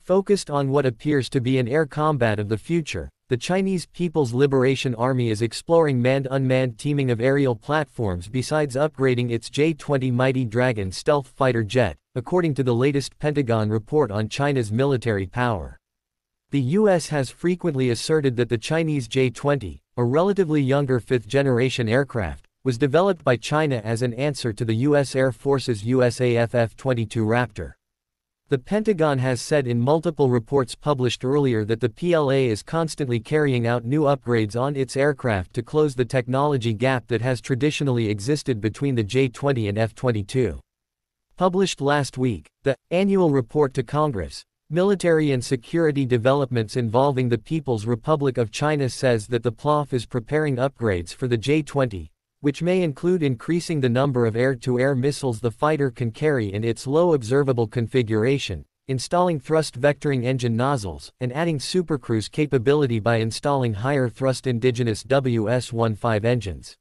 Focused on what appears to be an air combat of the future, the Chinese People's Liberation Army is exploring manned-unmanned teaming of aerial platforms besides upgrading its J-20 Mighty Dragon stealth fighter jet, according to the latest Pentagon report on China's military power. The U.S. has frequently asserted that the Chinese J-20, a relatively younger fifth-generation aircraft, was developed by China as an answer to the U.S. Air Force's USAF F-22 Raptor. The Pentagon has said in multiple reports published earlier that the PLA is constantly carrying out new upgrades on its aircraft to close the technology gap that has traditionally existed between the J-20 and F-22. Published last week, the Annual Report to Congress, Military and Security Developments Involving the People's Republic of China says that the PLAF is preparing upgrades for the J-20, which may include increasing the number of air-to-air missiles the fighter can carry in its low observable configuration, installing thrust vectoring engine nozzles, and adding supercruise capability by installing higher thrust indigenous WS-15 engines.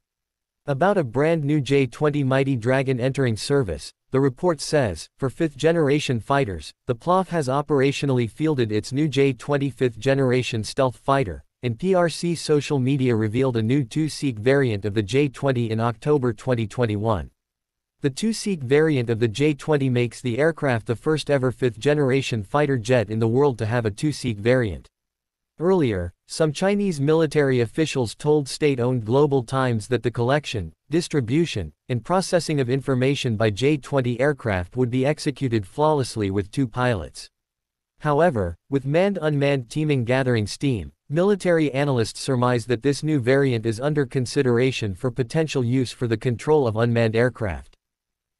About a brand new J-20 Mighty Dragon entering service, the report says, for fifth-generation fighters, the PLAF has operationally fielded its new J-20 fifth-generation stealth fighter, and PRC social media revealed a new two-seat variant of the J-20 in October 2021. The two-seat variant of the J-20 makes the aircraft the first-ever fifth-generation fighter jet in the world to have a two-seat variant. Earlier, some Chinese military officials told state-owned Global Times that the collection, distribution, and processing of information by J-20 aircraft would be executed flawlessly with two pilots. However, with manned-unmanned teaming gathering steam, military analysts surmise that this new variant is under consideration for potential use for the control of unmanned aircraft.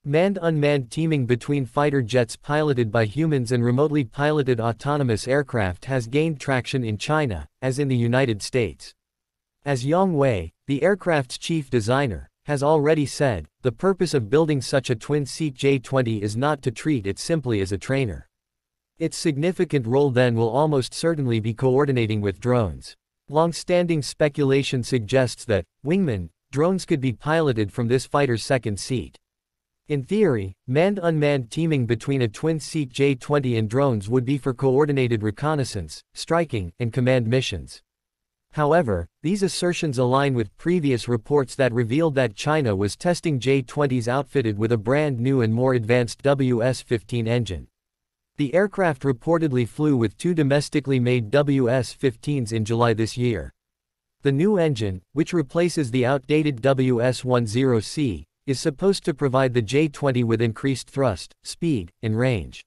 Manned-unmanned teaming between fighter jets piloted by humans and remotely piloted autonomous aircraft has gained traction in China, as in the United States. As Yang Wei, the aircraft's chief designer, has already said, the purpose of building such a twin-seat J-20 is not to treat it simply as a trainer. Its significant role then will almost certainly be coordinating with drones. Long-standing speculation suggests that, wingman, drones could be piloted from this fighter's second seat. In theory, manned-unmanned teaming between a twin-seat J-20 and drones would be for coordinated reconnaissance, striking, and command missions. However, these assertions align with previous reports that revealed that China was testing J-20s outfitted with a brand new and more advanced WS-15 engine. The aircraft reportedly flew with two domestically made WS-15s in July this year. The new engine, which replaces the outdated WS-10C, is supposed to provide the J-20 with increased thrust, speed, and range.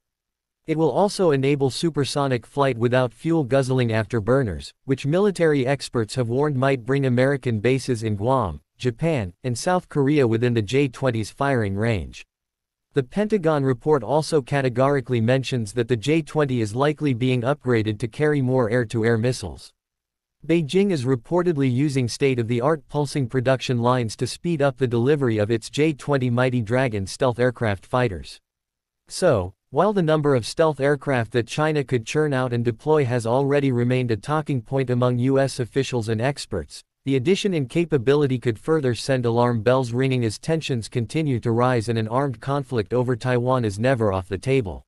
It will also enable supersonic flight without fuel-guzzling afterburners, which military experts have warned might bring American bases in Guam, Japan, and South Korea within the J-20's firing range. The Pentagon report also categorically mentions that the J-20 is likely being upgraded to carry more air-to-air missiles. Beijing is reportedly using state-of-the-art pulsing production lines to speed up the delivery of its J-20 Mighty Dragon stealth aircraft fighters. So, while the number of stealth aircraft that China could churn out and deploy has already remained a talking point among U.S. officials and experts, the addition in capability could further send alarm bells ringing as tensions continue to rise and an armed conflict over Taiwan is never off the table.